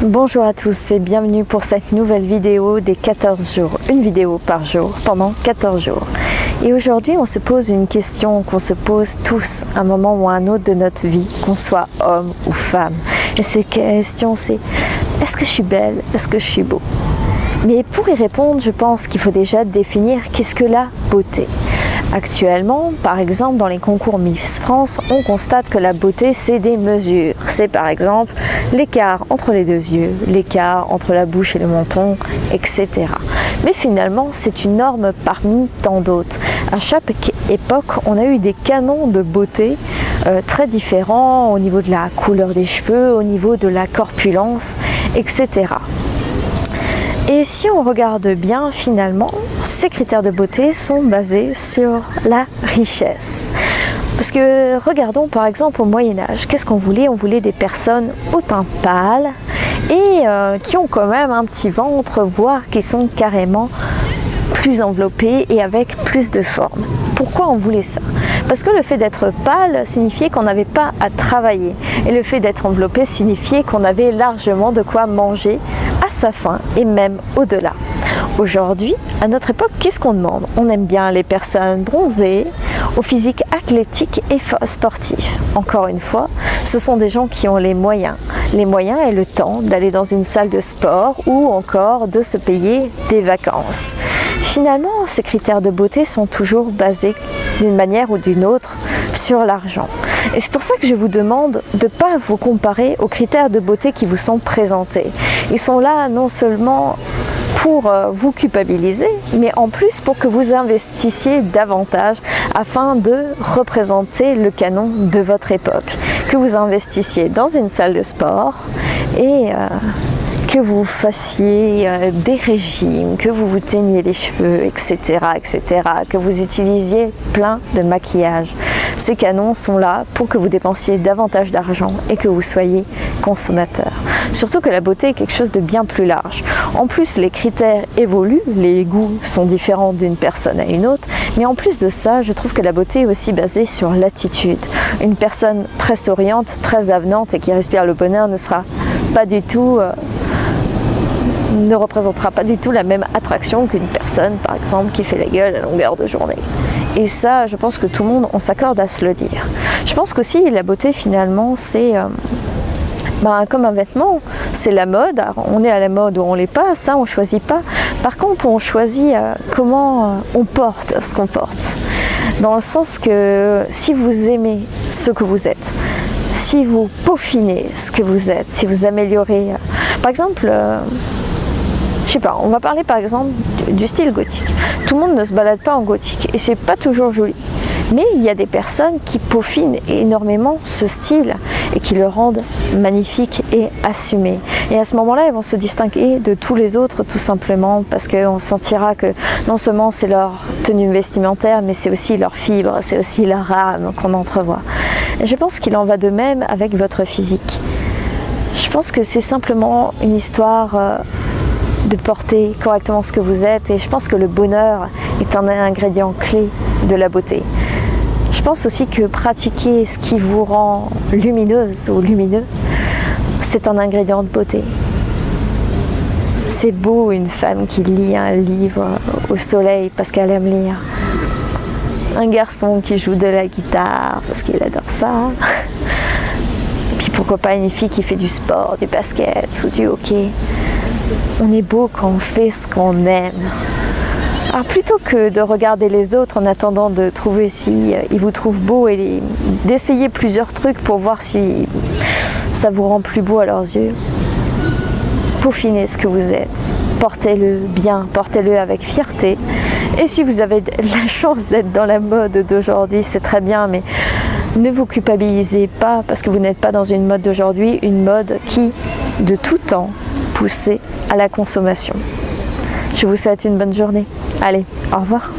Bonjour à tous et bienvenue pour cette nouvelle vidéo des 14 jours. Une vidéo par jour pendant 14 jours. Et aujourd'hui, on se pose une question qu'on se pose tous à un moment ou à un autre de notre vie, qu'on soit homme ou femme. Et cette question, c'est: est-ce que je suis belle? Est-ce que je suis beau? Mais pour y répondre, je pense qu'il faut déjà définir qu'est-ce que la beauté. Actuellement, par exemple, dans les concours Miss France, on constate que la beauté, c'est des mesures. C'est par exemple l'écart entre les deux yeux, l'écart entre la bouche et le menton, etc. Mais finalement, c'est une norme parmi tant d'autres. À chaque époque, on a eu des canons de beauté très différents au niveau de la couleur des cheveux, au niveau de la corpulence, etc. Et si on regarde bien, finalement, ces critères de beauté sont basés sur la richesse. Parce que regardons par exemple au Moyen-Âge, qu'est-ce qu'on voulait? On voulait des personnes au teint pâle et qui ont quand même un petit ventre, voire qui sont carrément plus enveloppées et avec plus de forme. Pourquoi on voulait ça? Parce que le fait d'être pâle signifiait qu'on n'avait pas à travailler. Et le fait d'être enveloppé signifiait qu'on avait largement de quoi manger à sa faim et même au-delà. Aujourd'hui, à notre époque, qu'est-ce qu'on demande? On aime bien les personnes bronzées, au physique athlétique et sportif. Encore une fois, ce sont des gens qui ont les moyens et le temps d'aller dans une salle de sport ou encore de se payer des vacances. Finalement, ces critères de beauté sont toujours basés d'une manière ou d'une autre sur l'argent. Et c'est pour ça que je vous demande de ne pas vous comparer aux critères de beauté qui vous sont présentés. Ils sont là non seulement pour vous culpabiliser, mais en plus pour que vous investissiez davantage afin de représenter le canon de votre époque. Que vous investissiez dans une salle de sport et que vous fassiez des régimes, que vous vous teigniez les cheveux, etc., que vous utilisiez plein de maquillage. Ces canons sont là pour que vous dépensiez davantage d'argent et que vous soyez consommateur. Surtout que la beauté est quelque chose de bien plus large. En plus, les critères évoluent, les goûts sont différents d'une personne à une autre, mais en plus de ça, je trouve que la beauté est aussi basée sur l'attitude. Une personne très souriante, très avenante et qui respire le bonheur ne sera pas du tout... ne représentera pas du tout la même attraction qu'une personne, par exemple, qui fait la gueule à longueur de journée. Et ça, je pense que tout le monde, on s'accorde à se le dire. Je pense qu'aussi, la beauté, finalement, c'est comme un vêtement, c'est la mode. Alors, on est à la mode ou on l'est pas, ça, on choisit pas. Par contre, on choisit comment on porte ce qu'on porte. Dans le sens que si vous aimez ce que vous êtes, si vous peaufinez ce que vous êtes, si vous améliorez... par exemple... je sais pas, on va parler par exemple du style gothique. Tout le monde ne se balade pas en gothique et c'est pas toujours joli. Mais il y a des personnes qui peaufinent énormément ce style et qui le rendent magnifique et assumé. Et à ce moment-là, ils vont se distinguer de tous les autres tout simplement parce qu'on sentira que non seulement c'est leur tenue vestimentaire, mais c'est aussi leur fibre, c'est aussi leur âme qu'on entrevoit. Et je pense qu'il en va de même avec votre physique. Je pense que c'est simplement une histoire... de porter correctement ce que vous êtes, et je pense que le bonheur est un ingrédient clé de la beauté. Je pense aussi que pratiquer ce qui vous rend lumineuse ou lumineux, c'est un ingrédient de beauté. C'est beau une femme qui lit un livre au soleil parce qu'elle aime lire. Un garçon qui joue de la guitare parce qu'il adore ça. Puis pourquoi pas une fille qui fait du sport, du basket ou du hockey. On est beau quand on fait ce qu'on aime. Alors plutôt que de regarder les autres en attendant de trouver si ils vous trouvent beau et d'essayer plusieurs trucs pour voir si ça vous rend plus beau à leurs yeux, peaufinez ce que vous êtes. Portez-le bien, portez-le avec fierté. Et si vous avez la chance d'être dans la mode d'aujourd'hui, c'est très bien, mais ne vous culpabilisez pas parce que vous n'êtes pas dans une mode d'aujourd'hui, une mode qui, de tout temps, poussait à la consommation. Je vous souhaite une bonne journée. Allez, au revoir.